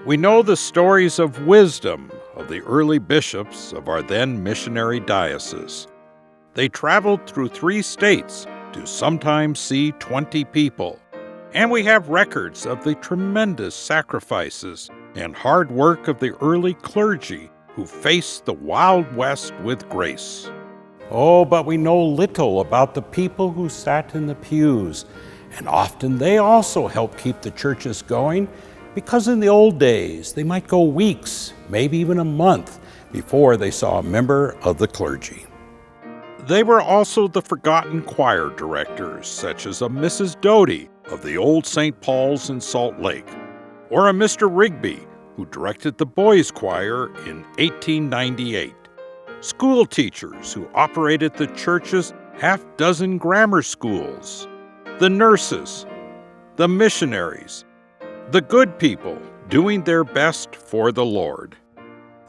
We know the stories of wisdom of the early bishops of our then missionary diocese. They traveled through 3 states to sometimes see 20 people. And we have records of the tremendous sacrifices and hard work of the early clergy who faced the Wild West with grace. Oh, but we know little about the people who sat in the pews, and often they also helped keep the churches going, because in the old days they might go weeks, maybe even a month, before they saw a member of the clergy. They were also the forgotten choir directors, such as a Mrs. Doty of the old St. Paul's in Salt Lake, or a Mr. Rigby, who directed the boys' choir in 1898. School teachers who operated the church's half-dozen grammar schools, the nurses, the missionaries, the good people doing their best for the Lord.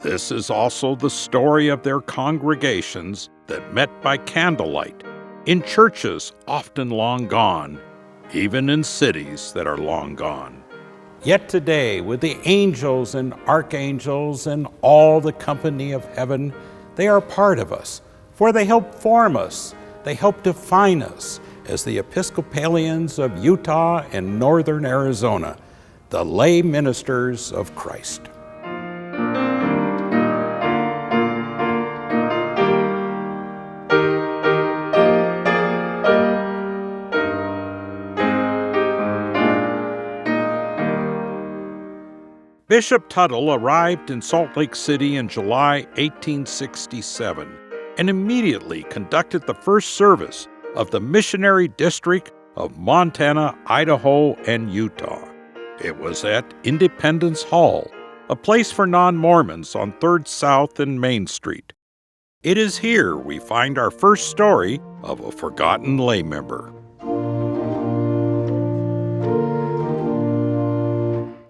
This is also the story of their congregations that met by candlelight, in churches often long gone, even in cities that are long gone. Yet today, with the angels and archangels and all the company of heaven, they are part of us, for they help form us, they help define us as the Episcopalians of Utah and northern Arizona, the lay ministers of Christ. Bishop Tuttle arrived in Salt Lake City in July 1867 and immediately conducted the first service of the missionary district of Montana, Idaho, and Utah. It was at Independence Hall, a place for non-Mormons on 3rd South and Main Street. It is here we find our first story of a forgotten lay member.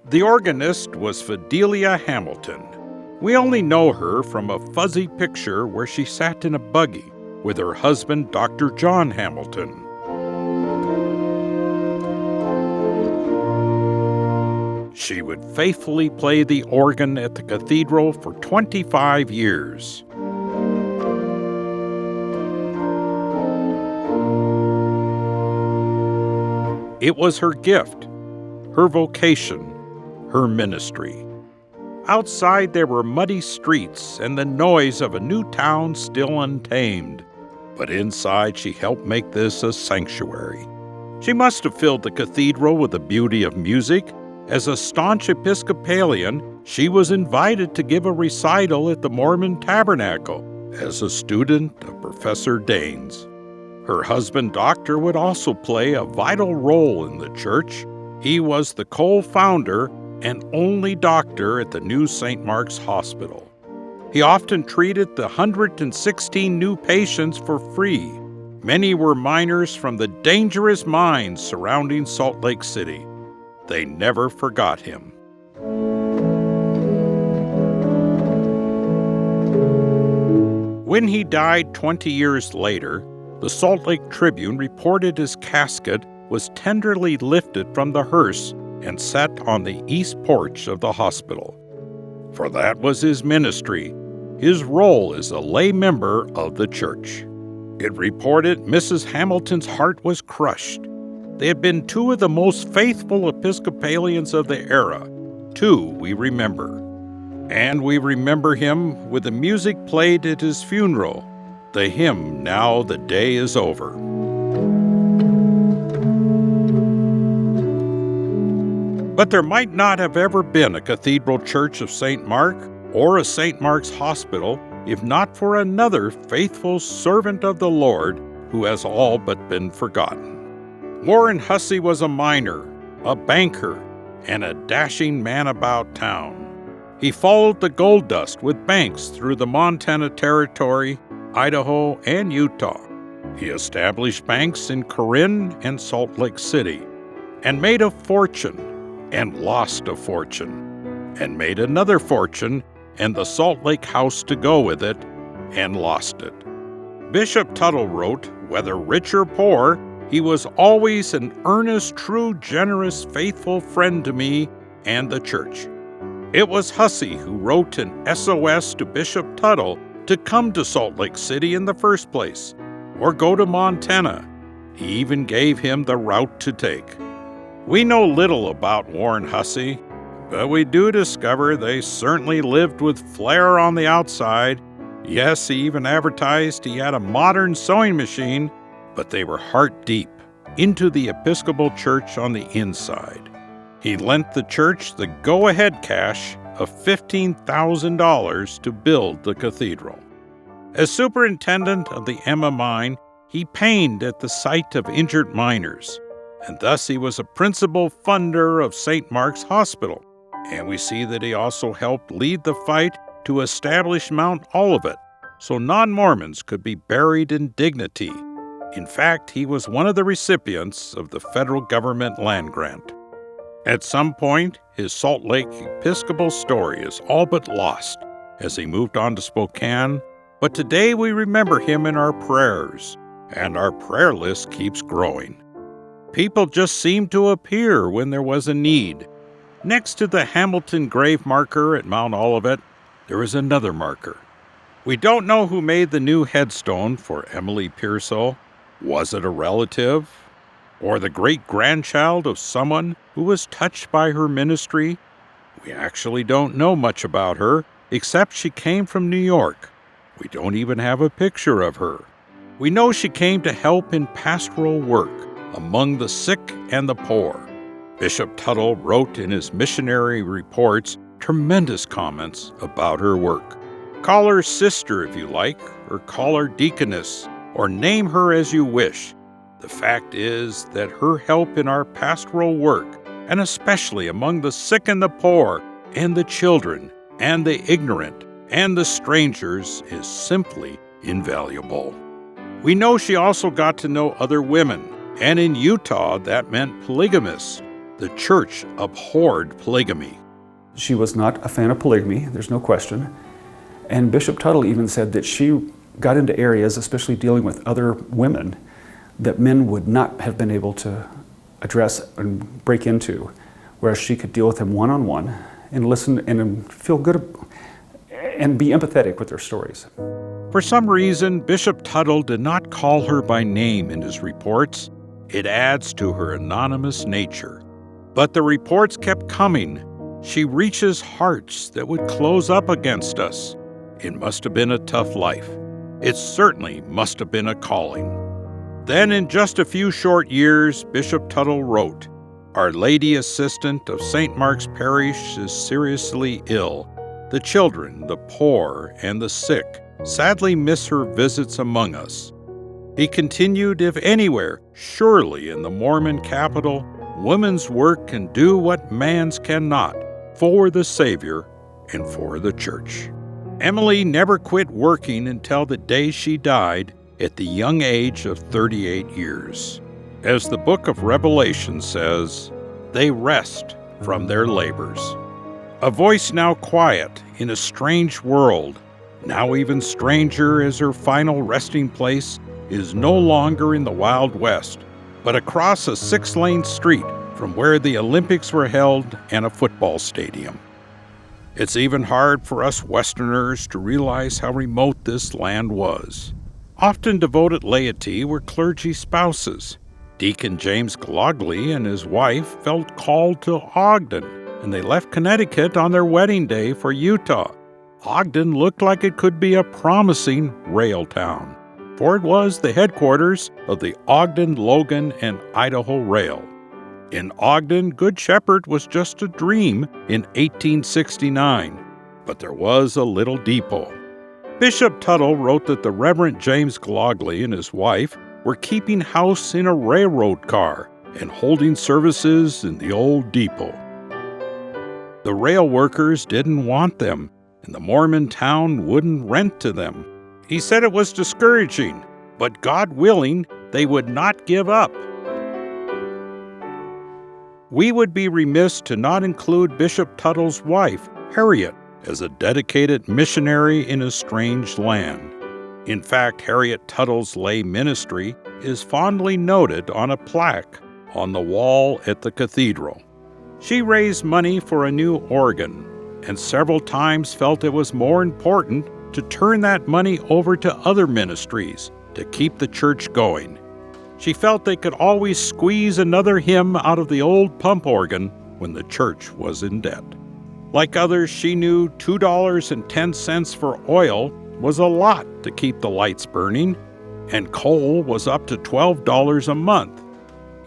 The organist was Fidelia Hamilton. We only know her from a fuzzy picture where she sat in a buggy with her husband, Dr. John Hamilton. She would faithfully play the organ at the cathedral for 25 years. It was her gift, her vocation, her ministry. Outside there were muddy streets and the noise of a new town still untamed, but inside she helped make this a sanctuary. She must have filled the cathedral with the beauty of music. As a staunch Episcopalian, she was invited to give a recital at the Mormon Tabernacle as a student of Professor Danes. Her husband, Doctor, would also play a vital role in the church. He was the co-founder and only doctor at the new St. Mark's Hospital. He often treated the 116 new patients for free. Many were miners from the dangerous mines surrounding Salt Lake City. They never forgot him. When he died 20 years later, the Salt Lake Tribune reported his casket was tenderly lifted from the hearse and set on the east porch of the hospital. For that was his ministry, his role as a lay member of the church. It reported Mrs. Hamilton's heart was crushed. They had been 2 of the most faithful Episcopalians of the era, 2 we remember. And we remember him with the music played at his funeral, the hymn, "Now the Day is Over." But there might not have ever been a Cathedral Church of St. Mark or a St. Mark's Hospital if not for another faithful servant of the Lord who has all but been forgotten. Warren Hussey was a miner, a banker, and a dashing man about town. He followed the gold dust with banks through the Montana Territory, Idaho, and Utah. He established banks in Corinne and Salt Lake City, and made a fortune, and lost a fortune, and made another fortune, and the Salt Lake house to go with it, and lost it. Bishop Tuttle wrote, whether rich or poor, he was always an earnest, true, generous, faithful friend to me and the church. It was Hussey who wrote an SOS to Bishop Tuttle to come to Salt Lake City in the first place, or go to Montana. He even gave him the route to take. We know little about Warren Hussey, but we do discover they certainly lived with flair on the outside. Yes, he even advertised he had a modern sewing machine, but they were heart deep into the Episcopal Church on the inside. He lent the church the go-ahead cash of $15,000 to build the cathedral. As superintendent of the Emma mine, he pained at the site of injured miners, and thus he was a principal funder of St. Mark's Hospital. And we see that he also helped lead the fight to establish Mount Olivet, so non-Mormons could be buried in dignity. In fact, he was one of the recipients of the federal government land grant. At some point, his Salt Lake Episcopal story is all but lost as he moved on to Spokane, but today we remember him in our prayers, and our prayer list keeps growing. People just seemed to appear when there was a need. Next to the Hamilton grave marker at Mount Olivet, there is another marker. We don't know who made the new headstone for Emily Piersol. Was it a relative? Or the great-grandchild of someone who was touched by her ministry? We actually don't know much about her, except she came from New York. We don't even have a picture of her. We know she came to help in pastoral work among the sick and the poor. Bishop Tuttle wrote in his missionary reports tremendous comments about her work. Call her sister if you like, or call her deaconess, or name her as you wish. The fact is that her help in our pastoral work, and especially among the sick and the poor, and the children, and the ignorant, and the strangers, is simply invaluable. We know she also got to know other women, and in Utah that meant polygamists. The church abhorred polygamy. She was not a fan of polygamy, there's no question. And Bishop Tuttle even said that she got into areas, especially dealing with other women, that men would not have been able to address and break into, whereas she could deal with them one-on-one and listen and feel good and be empathetic with their stories. For some reason, Bishop Tuttle did not call her by name in his reports. It adds to her anonymous nature. But the reports kept coming. She reaches hearts that would close up against us. It must have been a tough life. It certainly must have been a calling. Then, in just a few short years, Bishop Tuttle wrote, "Our Lady Assistant of St. Mark's Parish is seriously ill. The children, the poor, and the sick sadly miss her visits among us." He continued, "If anywhere, surely in the Mormon capital, woman's work can do what man's cannot for the Savior and for the church." Emily never quit working until the day she died at the young age of 38 years. As the book of Revelation says, they rest from their labors. A voice now quiet in a strange world, now even stranger as her final resting place is no longer in the Wild West, but across a 6-lane street from where the Olympics were held and a football stadium. It's even hard for us Westerners to realize how remote this land was. Often devoted laity were clergy spouses. Deacon James Glogley and his wife felt called to Ogden, and they left Connecticut on their wedding day for Utah. Ogden looked like it could be a promising rail town, for it was the headquarters of the Ogden, Logan, and Idaho Rail. In Ogden, Good Shepherd was just a dream in 1869, but there was a little depot. Bishop Tuttle wrote that the Reverend James Glogley and his wife were keeping house in a railroad car and holding services in the old depot. The rail workers didn't want them, and the Mormon town wouldn't rent to them. He said it was discouraging, but God willing, they would not give up. We would be remiss to not include Bishop Tuttle's wife, Harriet, as a dedicated missionary in a strange land. In fact, Harriet Tuttle's lay ministry is fondly noted on a plaque on the wall at the cathedral. She raised money for a new organ, and several times felt it was more important to turn that money over to other ministries to keep the church going. She felt they could always squeeze another hymn out of the old pump organ when the church was in debt. Like others, she knew $2.10 for oil was a lot to keep the lights burning, and coal was up to $12 a month.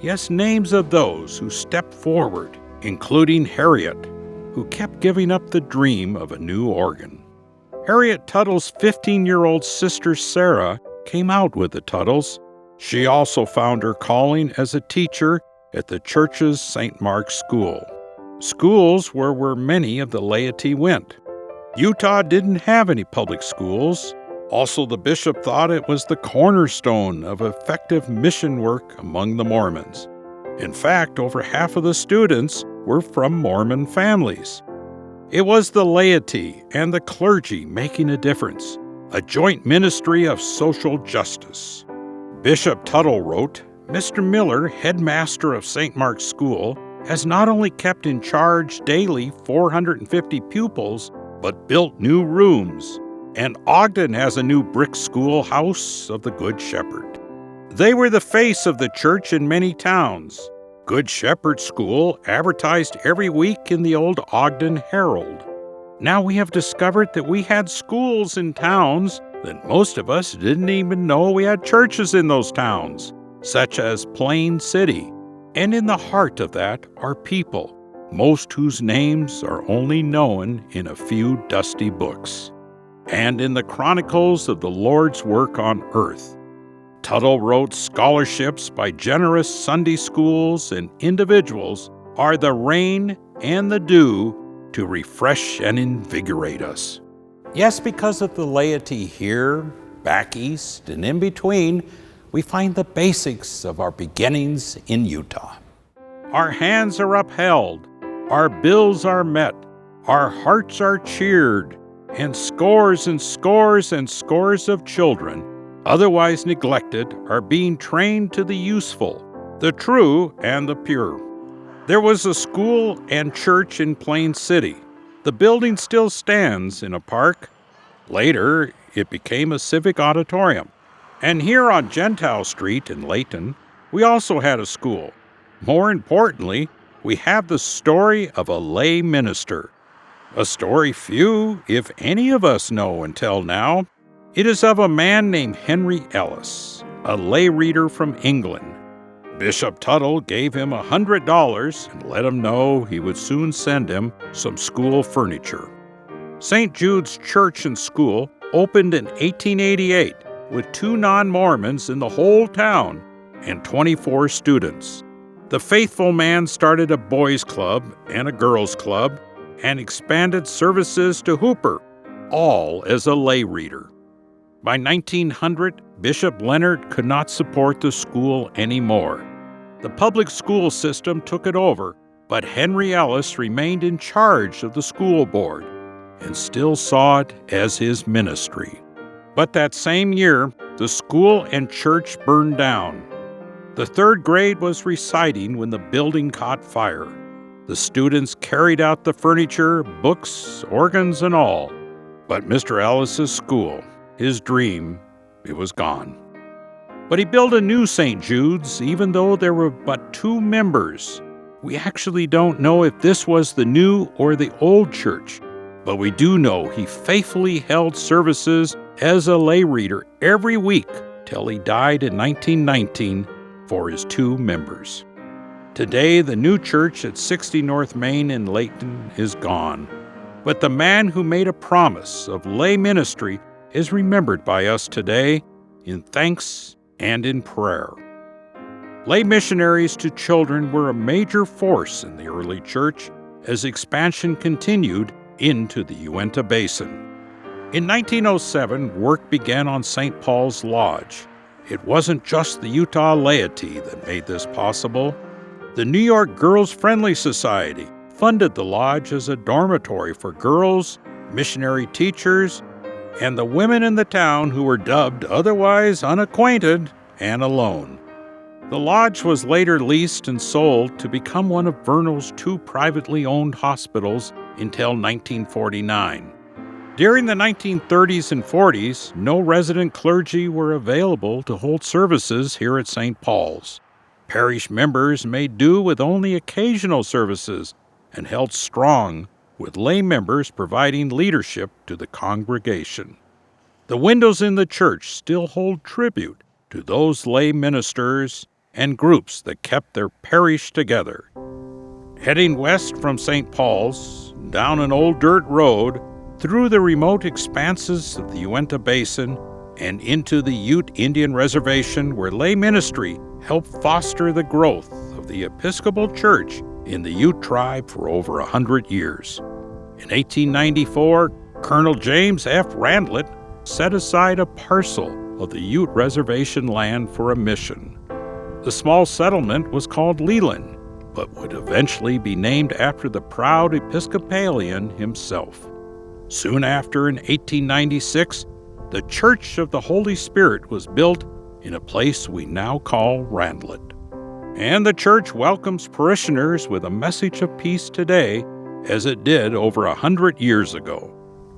Yes, names of those who stepped forward, including Harriet, who kept giving up the dream of a new organ. Harriet Tuttle's 15-year-old sister Sarah came out with the Tuttles. She also found her calling as a teacher at the church's St. Mark's School. Schools were where many of the laity went. Utah didn't have any public schools. Also, the bishop thought it was the cornerstone of effective mission work among the Mormons. In fact, over half of the students were from Mormon families. It was the laity and the clergy making a difference, a joint ministry of social justice. Bishop Tuttle wrote, "Mr. Miller, headmaster of St. Mark's School, has not only kept in charge daily 450 pupils, but built new rooms, and Ogden has a new brick schoolhouse of the Good Shepherd. They were the face of the church in many towns. Good Shepherd School advertised every week in the old Ogden Herald. Now we have discovered that we had schools in towns that most of us didn't even know we had churches in those towns, such as Plain City. And in the heart of that are people, most whose names are only known in a few dusty books, and in the chronicles of the Lord's work on earth." Tuttle wrote, "Scholarships by generous Sunday schools and individuals are the rain and the dew to refresh and invigorate us." Yes, because of the laity here, back east, and in between, we find the basics of our beginnings in Utah. Our hands are upheld, our bills are met, our hearts are cheered, and scores and scores and scores of children, otherwise neglected, are being trained to the useful, the true, and the pure. There was a school and church in Plain City. The building still stands in a park. Later, it became a civic auditorium. And here on Gentile Street in Layton, we also had a school. More importantly, we have the story of a lay minister. A story few, if any of us know until now. It is of a man named Henry Ellis, a lay reader from England. Bishop Tuttle gave him $100 and let him know he would soon send him some school furniture. St. Jude's Church and School opened in 1888 with 2 non-Mormons in the whole town and 24 students. The faithful man started a boys' club and a girls' club and expanded services to Hooper, all as a lay reader. By 1900, Bishop Leonard could not support the school anymore. The public school system took it over, but Henry Ellis remained in charge of the school board and still saw it as his ministry. But that same year, the school and church burned down. The 3rd grade was reciting when the building caught fire. The students carried out the furniture, books, organs, and all. But Mr. Ellis's school, his dream, it was gone. But he built a new St. Jude's, even though there were but 2 members. We actually don't know if this was the new or the old church, but we do know he faithfully held services as a lay reader every week till he died in 1919 for his 2 members. Today, the new church at 60 North Main in Layton is gone, but the man who made a promise of lay ministry is remembered by us today in thanks and in prayer. Lay missionaries to children were a major force in the early church as expansion continued into the Uinta Basin. In 1907, work began on St. Paul's Lodge. It wasn't just the Utah laity that made this possible. The New York Girls Friendly Society funded the lodge as a dormitory for girls, missionary teachers, and the women in the town who were dubbed otherwise unacquainted and alone. The lodge was later leased and sold to become one of Vernal's 2 privately owned hospitals until 1949. During the 1930s and 40s, no resident clergy were available to hold services here at St. Paul's. Parish members made do with only occasional services and held strong, with lay members providing leadership to the congregation. The windows in the church still hold tribute to those lay ministers and groups that kept their parish together. Heading west from St. Paul's, down an old dirt road, through the remote expanses of the Uinta Basin, and into the Ute Indian Reservation, where lay ministry helped foster the growth of the Episcopal Church in the Ute tribe for over 100 years. In 1894, Colonel James F. Randlett set aside a parcel of the Ute Reservation land for a mission. The small settlement was called Leland, but would eventually be named after the proud Episcopalian himself. Soon after, in 1896, the Church of the Holy Spirit was built in a place we now call Randlett. And the church welcomes parishioners with a message of peace today, as it did over 100 years ago.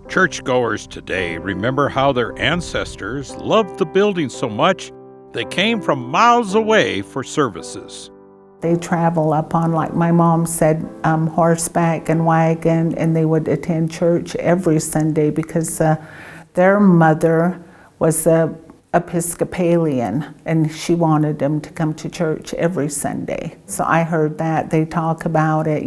Churchgoers today remember how their ancestors loved the building so much they came from miles away for services. They travel up on, like my mom said, horseback and wagon, and they would attend church every Sunday because their mother was a Episcopalian, and she wanted them to come to church every Sunday. So I heard that. They talk about it,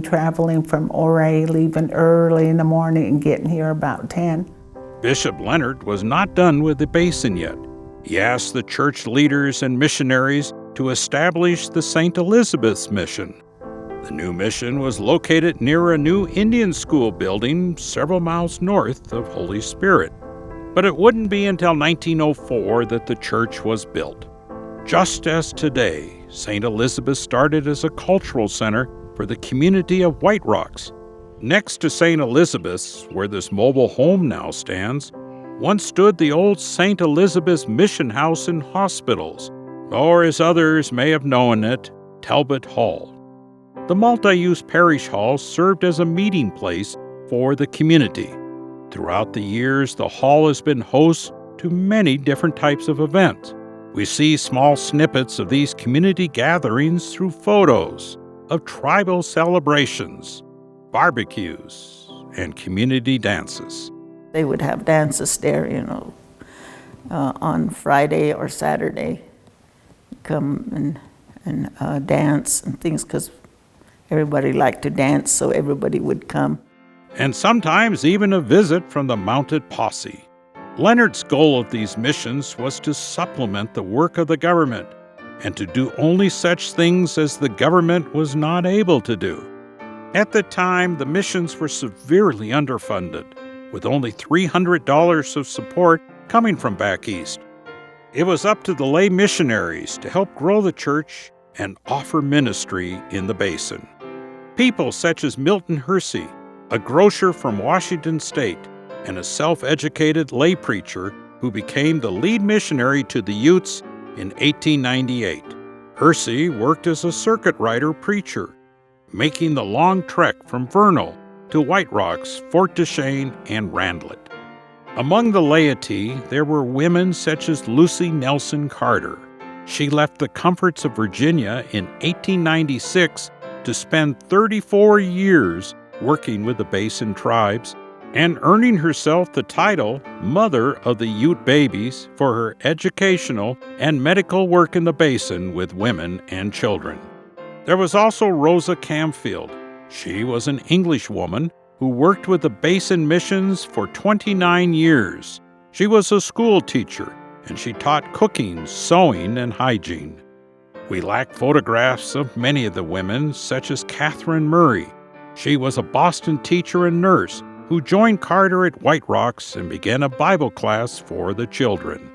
traveling from Ouray, leaving early in the morning and getting here about 10. Bishop Leonard was not done with the Basin yet. He asked the church leaders and missionaries to establish the St. Elizabeth's Mission. The new mission was located near a new Indian school building several miles north of Holy Spirit. But it wouldn't be until 1904 that the church was built. Just as today, St. Elizabeth started as a cultural center for the community of White Rocks. Next to St. Elizabeth's, where this mobile home now stands, once stood the old St. Elizabeth's Mission House and Hospitals, or as others may have known it, Talbot Hall. The multi-use parish hall served as a meeting place for the community. Throughout the years, the hall has been host to many different types of events. We see small snippets of these community gatherings through photos of tribal celebrations, barbecues, and community dances. They would have dances there, on Friday or Saturday. Come and dance and things, because everybody liked to dance, so everybody would come. And sometimes even a visit from the mounted posse. Leonard's goal of these missions was to supplement the work of the government and to do only such things as the government was not able to do. At the time, the missions were severely underfunded, with only $300 of support coming from back east. It was up to the lay missionaries to help grow the church and offer ministry in the Basin. People such as Milton Hussey, a grocer from Washington State, and a self-educated lay preacher who became the lead missionary to the Utes in 1898. Hussey worked as a circuit rider preacher, making the long trek from Vernal to White Rocks, Fort Duchesne, and Randlett. Among the laity, there were women such as Lucy Nelson Carter. She left the comforts of Virginia in 1896 to spend 34 years working with the Basin tribes and earning herself the title Mother of the Ute Babies for her educational and medical work in the Basin with women and children. There was also Rosa Camfield. She was an English woman who worked with the Basin missions for 29 years. She was a school teacher, and she taught cooking, sewing, and hygiene. We lack photographs of many of the women, such as Catherine Murray. She was a Boston teacher and nurse who joined Carter at White Rocks and began a Bible class for the children.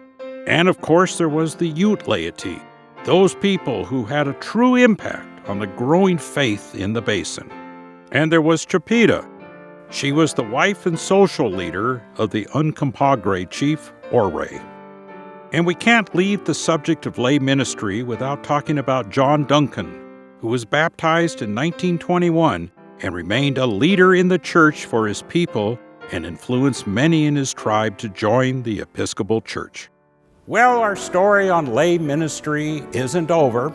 And of course, there was the Ute laity, those people who had a true impact on the growing faith in the Basin. And there was Chapita. She was the wife and social leader of the Uncompahgre chief, Ouray. And we can't leave the subject of lay ministry without talking about John Duncan, who was baptized in 1921 and remained a leader in the church for his people and influenced many in his tribe to join the Episcopal Church. Well, our story on lay ministry isn't over.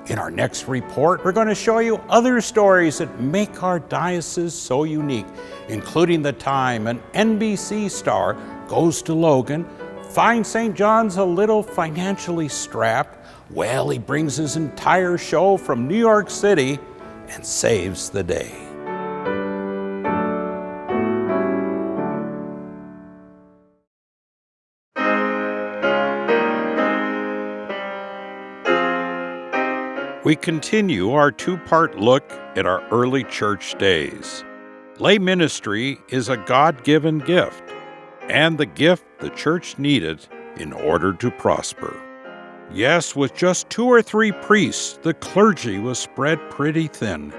In our next report, we're going to show you other stories that make our diocese so unique, including the time an NBC star goes to Logan, finds St. John's a little financially strapped. Well, he brings his entire show from New York City and saves the day. We continue our two-part look at our early church days. Lay ministry is a God-given gift, and the gift the church needed in order to prosper. Yes, with just 2 or 3 priests, the clergy was spread pretty thin,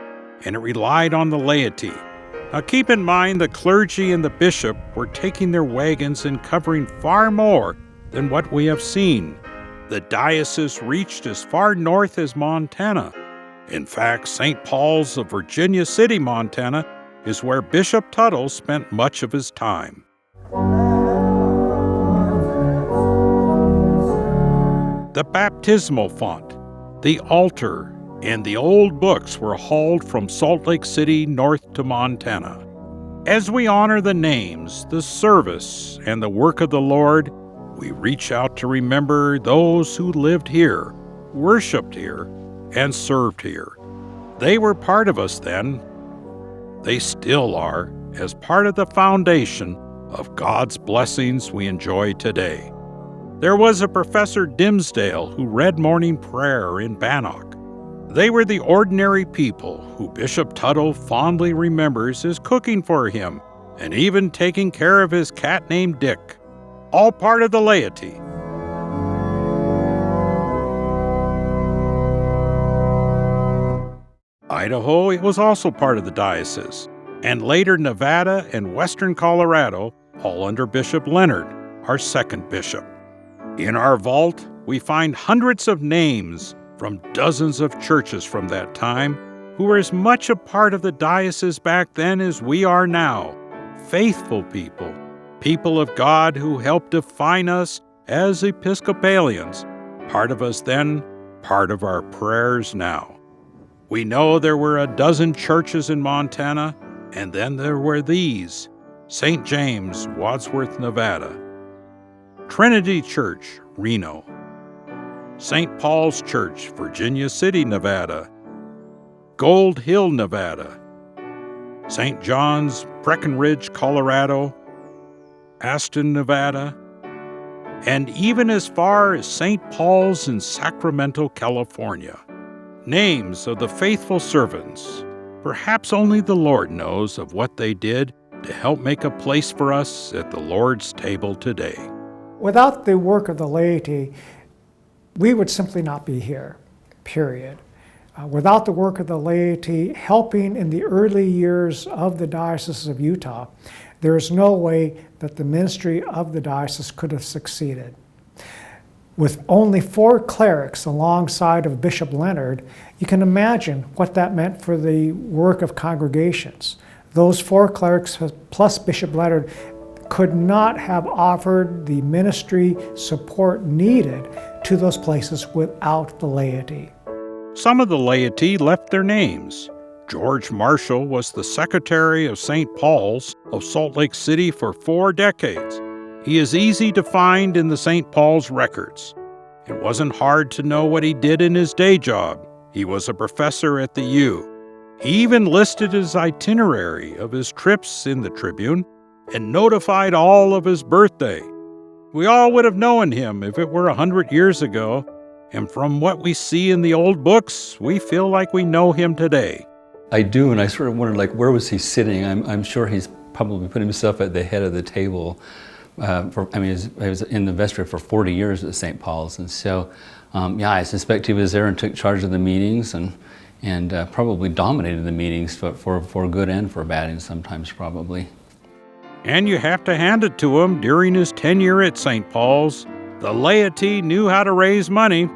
and it relied on the laity. Now keep in mind the clergy and the bishop were taking their wagons and covering far more than what we have seen. The diocese reached as far north as Montana. In fact, St. Paul's of Virginia City, Montana, is where Bishop Tuttle spent much of his time. The baptismal font, the altar, and the old books were hauled from Salt Lake City north to Montana. As we honor the names, the service, and the work of the Lord, we reach out to remember those who lived here, worshiped here, and served here. They were part of us then. They still are, as part of the foundation of God's blessings we enjoy today. There was a Professor Dimsdale who read morning prayer in Bannock. They were the ordinary people who Bishop Tuttle fondly remembers as cooking for him and even taking care of his cat named Dick. All part of the laity. Idaho was also part of the diocese, and later Nevada and western Colorado, all under Bishop Leonard, our second bishop. In our vault, we find hundreds of names from dozens of churches from that time who were as much a part of the diocese back then as we are now. Faithful people. People of God who helped define us as Episcopalians, part of us then, part of our prayers now. We know there were a dozen churches in Montana, and then there were these: St. James, Wadsworth, Nevada; Trinity Church, Reno; St. Paul's Church, Virginia City, Nevada; Gold Hill, Nevada; St. John's, Breckenridge, Colorado; Aston, Nevada, and even as far as St. Paul's in Sacramento, California. Names of the faithful servants. Perhaps only the Lord knows of what they did to help make a place for us at the Lord's table today. Without the work of the laity, we would simply not be here, period. Without the work of the laity helping in the early years of the Diocese of Utah, there is no way that the ministry of the diocese could have succeeded. With only 4 clerics alongside of Bishop Leonard, you can imagine what that meant for the work of congregations. Those 4 clerics plus Bishop Leonard could not have offered the ministry support needed to those places without the laity. Some of the laity left their names. George Marshall was the secretary of St. Paul's of Salt Lake City for 4 decades. He is easy to find in the St. Paul's records. It wasn't hard to know what he did in his day job. He was a professor at the U. He even listed his itinerary of his trips in the Tribune and notified all of his birthday. We all would have known him if it were 100 years ago, and from what we see in the old books, we feel like we know him today. I do, and I sort of wondered, like, where was he sitting? I'm sure he's probably put himself at the head of the table. He was in the vestry for 40 years at St. Paul's, and so, I suspect he was there and took charge of the meetings and probably dominated the meetings for good and for bad, and sometimes probably. And you have to hand it to him, during his tenure at St. Paul's, the laity knew how to raise money.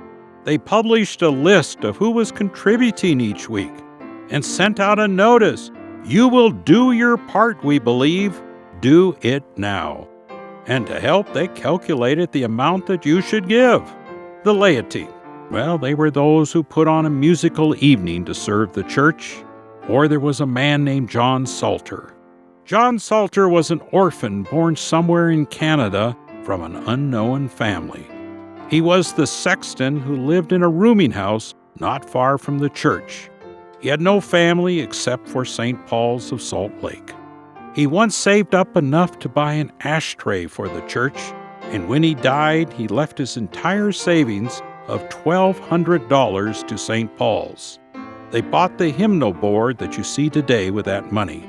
They published a list of who was contributing each week and sent out a notice You will do your part, we believe. Do it now. And to help, they calculated the amount that you should give. The laity, well, they were those who put on a musical evening to serve the church. Or there was a man named John Salter. John Salter was an orphan born somewhere in Canada from an unknown family. He was the sexton who lived in a rooming house not far from the church. He had no family except for St. Paul's of Salt Lake. He once saved up enough to buy an ashtray for the church, and when he died, he left his entire savings of $1,200 to St. Paul's. They bought the hymnal board that you see today with that money.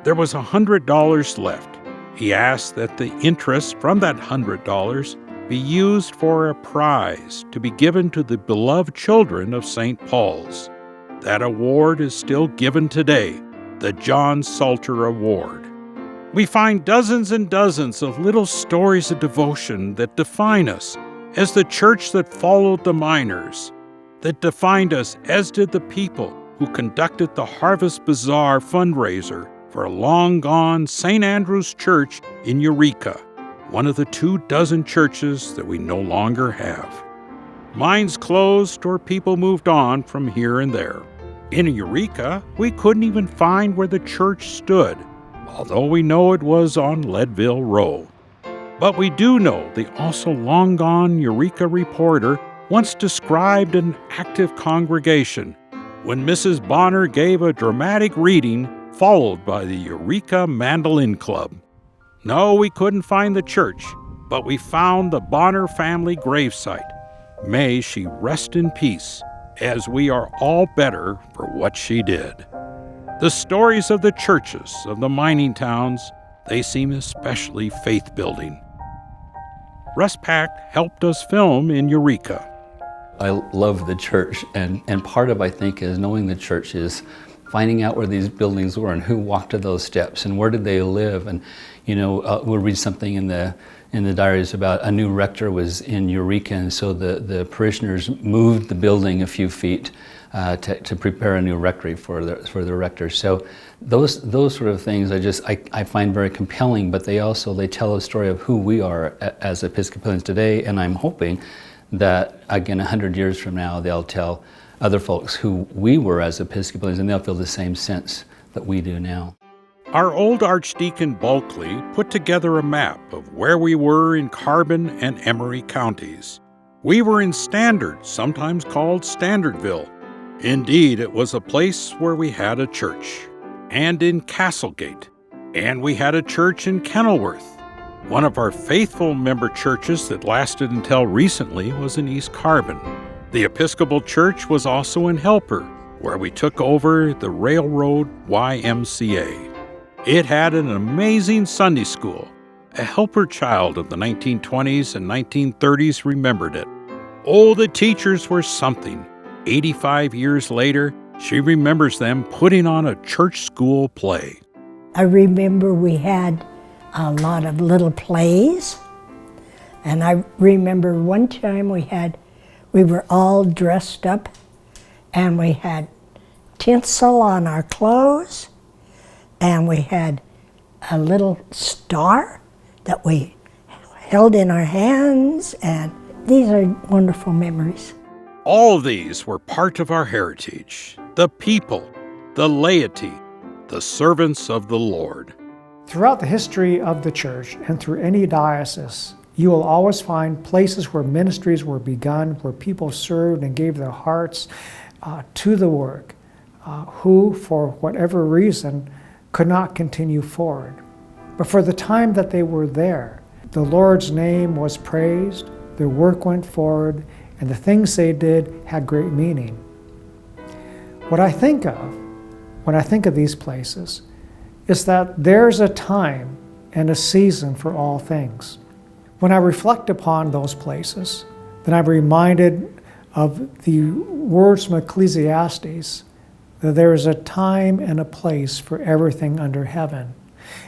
There was $100 left. He asked that the interest from that $100 be used for a prize to be given to the beloved children of St. Paul's. That award is still given today, the John Salter Award. We find dozens and dozens of little stories of devotion that define us as the church that followed the miners, that defined us as did the people who conducted the Harvest Bazaar fundraiser for a long-gone St. Andrew's Church in Eureka, one of the 24 churches that we no longer have. Mines closed or people moved on from here and there. In Eureka, we couldn't even find where the church stood, although we know it was on Leadville Row. But we do know the also long-gone Eureka reporter once described an active congregation when Mrs. Bonner gave a dramatic reading followed by the Eureka Mandolin Club. No, we couldn't find the church, but we found the Bonner family gravesite. May she rest in peace, as we are all better for what she did. The stories of the churches of the mining towns, they seem especially faith-building. Russ Pack helped us film in Eureka. I love the church, and part of, I think, is knowing the church is finding out where these buildings were and who walked to those steps and where did they live. And we'll read something in the diaries about a new rector was in Eureka, and so the parishioners moved the building a few feet to prepare a new rectory for the rector. So those sort of things I find very compelling, but they tell a story of who we are as Episcopalians today, and I'm hoping that again 100 years from now they'll tell other folks who we were as Episcopalians, and they'll feel the same sense that we do now. Our old Archdeacon Bulkley put together a map of where we were in Carbon and Emery counties. We were in Standard, sometimes called Standardville. Indeed, it was a place where we had a church. And in Castlegate. And we had a church in Kenilworth. One of our faithful member churches that lasted until recently was in East Carbon. The Episcopal Church was also in Helper, where we took over the Railroad YMCA. It had an amazing Sunday school. A Helper child of the 1920s and 1930s remembered it. Oh, the teachers were something. 85 years later, she remembers them putting on a church school play. I remember we had a lot of little plays, and I remember one time we were all dressed up, and we had tinsel on our clothes, and we had a little star that we held in our hands, and these are wonderful memories. All these were part of our heritage, the people, the laity, the servants of the Lord. Throughout the history of the church and through any diocese, you will always find places where ministries were begun, where people served and gave their hearts to the work, who, for whatever reason, could not continue forward. But for the time that they were there, the Lord's name was praised, their work went forward, and the things they did had great meaning. What I think of when I think of these places is that there's a time and a season for all things. When I reflect upon those places, then I'm reminded of the words from Ecclesiastes, that there is a time and a place for everything under heaven.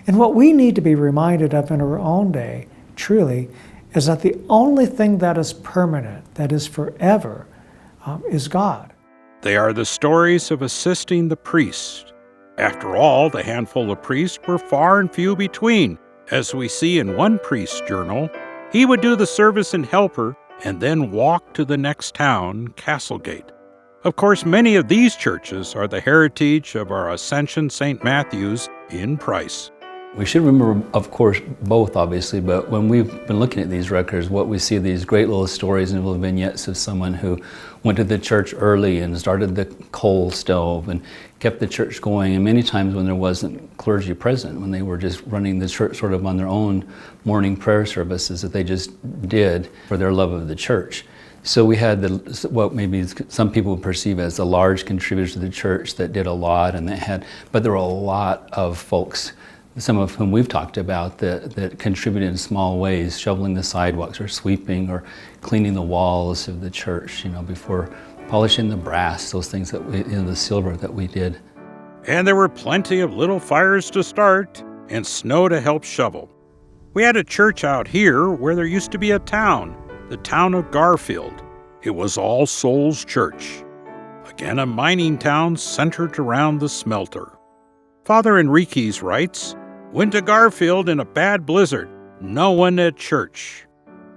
And what we need to be reminded of in our own day, truly, is that the only thing that is permanent, that is forever, is God. They are the stories of assisting the priest, After all, the handful of priests were far and few between. As we see in one priest's journal, he would do the service in Helper and then walk to the next town, Castlegate. Of course, many of these churches are the heritage of our Ascension St. Matthew's in Price. We should remember, of course, both, obviously, but when we've been looking at these records, what we see are these great little stories and little vignettes of someone who went to the church early and started the coal stove and kept the church going, and many times when there wasn't clergy present, when they were just running the church sort of on their own morning prayer services that they just did for their love of the church. So we had what maybe some people would perceive as the large contributors to the church that did a lot, and but there were a lot of folks, some of whom we've talked about, that contributed in small ways, shoveling the sidewalks or sweeping or cleaning the walls of the church, before polishing the brass, those things that the silver that we did. And there were plenty of little fires to start and snow to help shovel. We had a church out here where there used to be a town, the town of Garfield. It was All Souls Church. Again, a mining town centered around the smelter. Father Enriquez writes, "Went to Garfield in a bad blizzard, no one at church.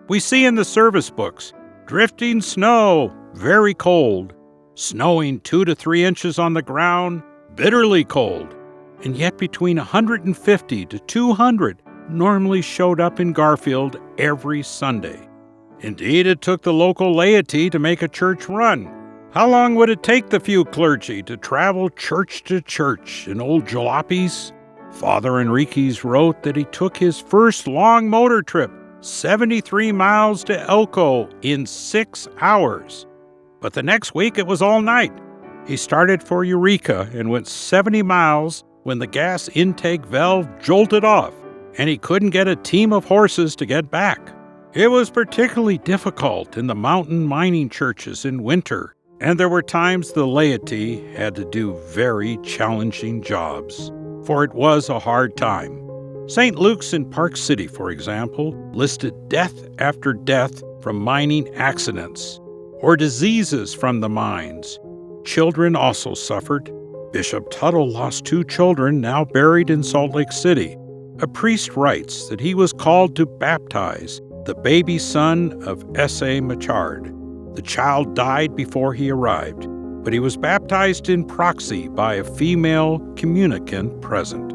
We see in the service books, drifting snow, very cold, snowing 2 to 3 inches on the ground, bitterly cold, and yet between 150 to 200 normally showed up in Garfield every Sunday. Indeed, it took the local laity to make a church run. How long would it take the few clergy to travel church to church in old jalopies? Father Enriquez wrote that he took his first long motor trip, 73 miles to Elko, in 6 hours. But the next week it was all night. He started for Eureka and went 70 miles when the gas intake valve jolted off, and he couldn't get a team of horses to get back. It was particularly difficult in the mountain mining churches in winter, and there were times the laity had to do very challenging jobs, for it was a hard time. St. Luke's in Park City, for example, listed death after death from mining accidents or diseases from the mines. Children also suffered. Bishop Tuttle lost 2 children now buried in Salt Lake City. A priest writes that he was called to baptize the baby son of S.A. Machard. The child died before he arrived, but he was baptized in proxy by a female communicant present.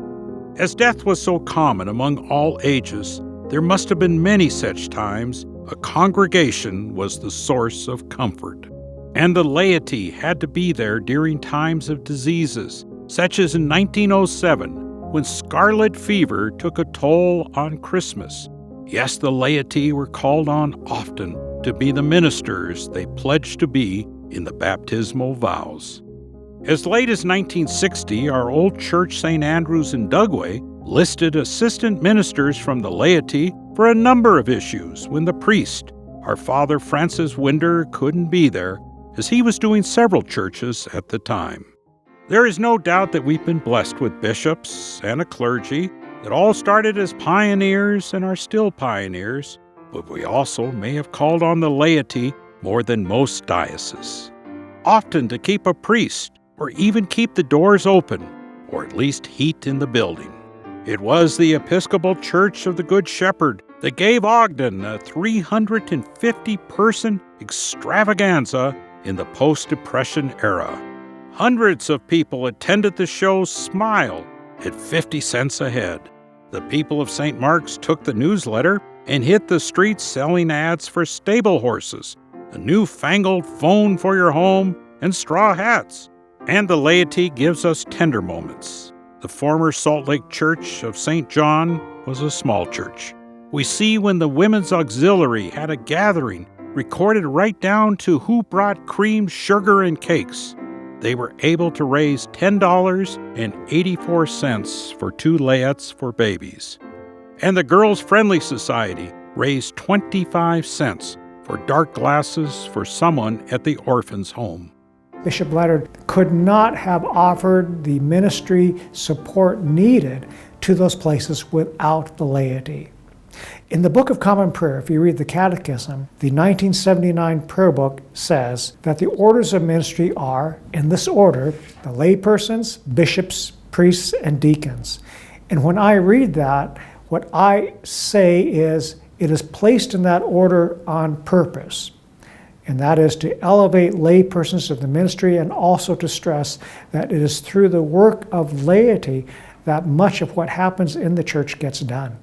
As death was so common among all ages, there must have been many such times a congregation was the source of comfort. And the laity had to be there during times of diseases, such as in 1907, when scarlet fever took a toll on Christmas. Yes, the laity were called on often to be the ministers they pledged to be in the baptismal vows. As late as 1960, our old church St. Andrew's in Dugway listed assistant ministers from the laity for a number of issues when the priest, our Father Francis Winder, couldn't be there, as he was doing several churches at the time. There is no doubt that we've been blessed with bishops and a clergy that all started as pioneers and are still pioneers, but we also may have called on the laity more than most dioceses, often to keep a priest or even keep the doors open, or at least heat in the building. It was the Episcopal Church of the Good Shepherd that gave Ogden a 350-person extravaganza in the post-Depression era. Hundreds of people attended the show Smile at 50 cents a head. The people of St. Mark's took the newsletter and hit the streets selling ads for stable horses, a newfangled phone for your home, and straw hats. And the laity gives us tender moments. The former Salt Lake Church of St. John was a small church. We see when the Women's Auxiliary had a gathering, recorded right down to who brought cream, sugar, and cakes. They were able to raise $10.84 for 2 layettes for babies. And the Girls Friendly Society raised 25 cents for dark glasses for someone at the orphan's home. Bishop Leonard could not have offered the ministry support needed to those places without the laity. In the Book of Common Prayer, if you read the Catechism, the 1979 prayer book says that the orders of ministry are, in this order, the laypersons, bishops, priests and deacons. And when I read that, what I say is it is placed in that order on purpose. And that is to elevate laypersons to the ministry and also to stress that it is through the work of laity that much of what happens in the church gets done.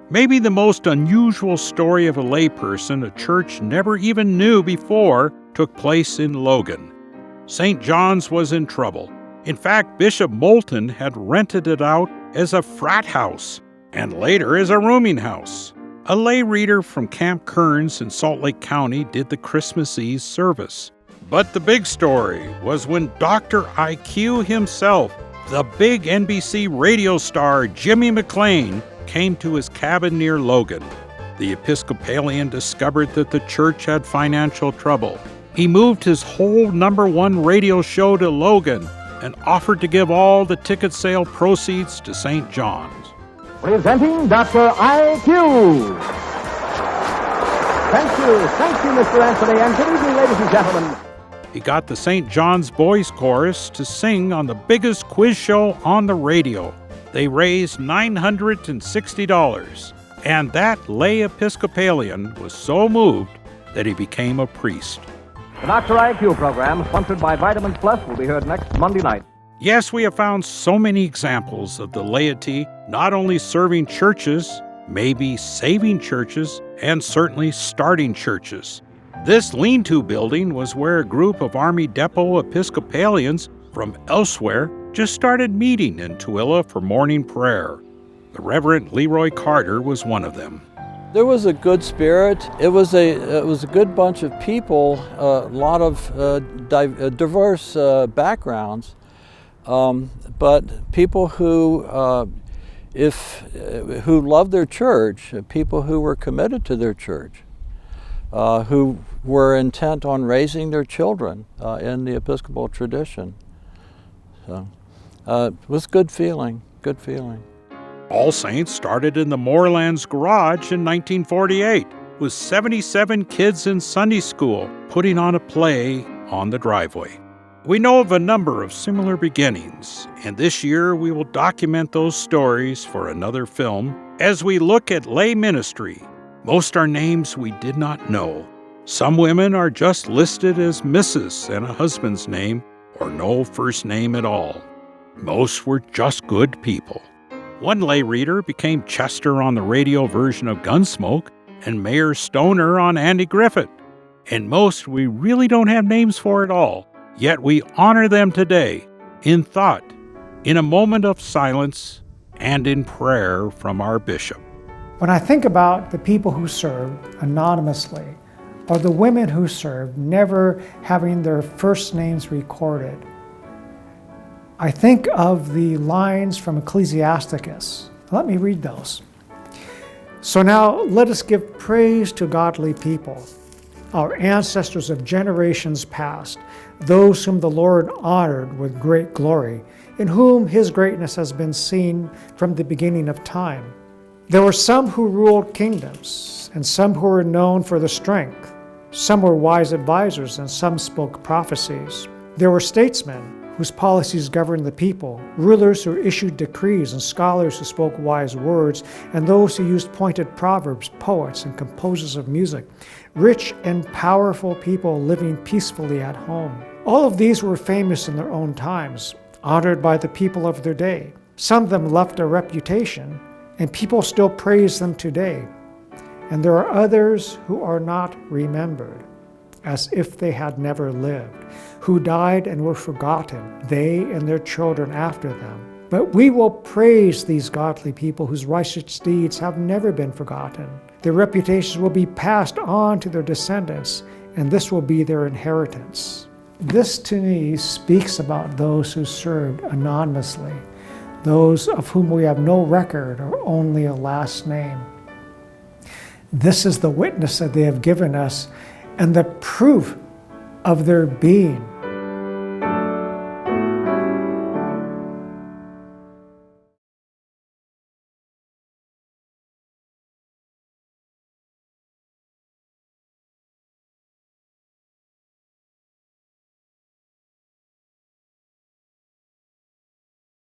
Maybe the most unusual story of a layperson a church never even knew before took place in Logan. St. John's was in trouble. In fact, Bishop Moulton had rented it out as a frat house and later as a rooming house. A lay reader from Camp Kearns in Salt Lake County did the Christmas Eve service. But the big story was when Dr. IQ himself, the big NBC radio star Jimmy McLean, came to his cabin near Logan. The Episcopalian discovered that the church had financial trouble. He moved his whole #1 radio show to Logan and offered to give all the ticket sale proceeds to St. John's. Presenting Dr. IQ. Thank you, Mr. Anthony, and good evening, ladies and gentlemen. He got the St. John's Boys Chorus to sing on the biggest quiz show on the radio. They raised $960, and that lay Episcopalian was so moved that he became a priest. The Dr. IQ program, sponsored by Vitamins Plus, will be heard next Monday night. Yes, we have found so many examples of the laity not only serving churches, maybe saving churches, and certainly starting churches. This lean-to building was where a group of Army Depot Episcopalians from elsewhere just started meeting in Tooele for morning prayer. The Reverend Leroy Carter was one of them. There was a good spirit. It was a good bunch of people, a lot of diverse backgrounds, but people who loved their church, people who were committed to their church, who were intent on raising their children in the Episcopal tradition. So it was good feeling. All Saints started in the Moorlands Garage in 1948 with 77 kids in Sunday school putting on a play on the driveway. We know of a number of similar beginnings, and this year we will document those stories for another film as we look at lay ministry. Most are names we did not know. Some women are just listed as Mrs. and a husband's name or no first name at all. Most were just good people. One lay reader became Chester on the radio version of Gunsmoke and Mayor Stoner on Andy Griffith. And most we really don't have names for at all, yet we honor them today in thought, in a moment of silence, and in prayer from our bishop. When I think about the people who served anonymously, or the women who served never having their first names recorded, I think of the lines from Ecclesiasticus. Let me read those. So now let us give praise to godly people, our ancestors of generations past, those whom the Lord honored with great glory, in whom his greatness has been seen from the beginning of time. There were some who ruled kingdoms, and some who were known for their strength. Some were wise advisors, and some spoke prophecies. There were statesmen whose policies governed the people, rulers who issued decrees, and scholars who spoke wise words, and those who used pointed proverbs, poets, and composers of music, rich and powerful people living peacefully at home. All of these were famous in their own times, honored by the people of their day. Some of them left a reputation, and people still praise them today. And there are others who are not remembered, as if they had never lived, who died and were forgotten, they and their children after them. But we will praise these godly people whose righteous deeds have never been forgotten. Their reputations will be passed on to their descendants, and this will be their inheritance. This to me speaks about those who served anonymously, those of whom we have no record or only a last name. This is the witness that they have given us and the proof of their being.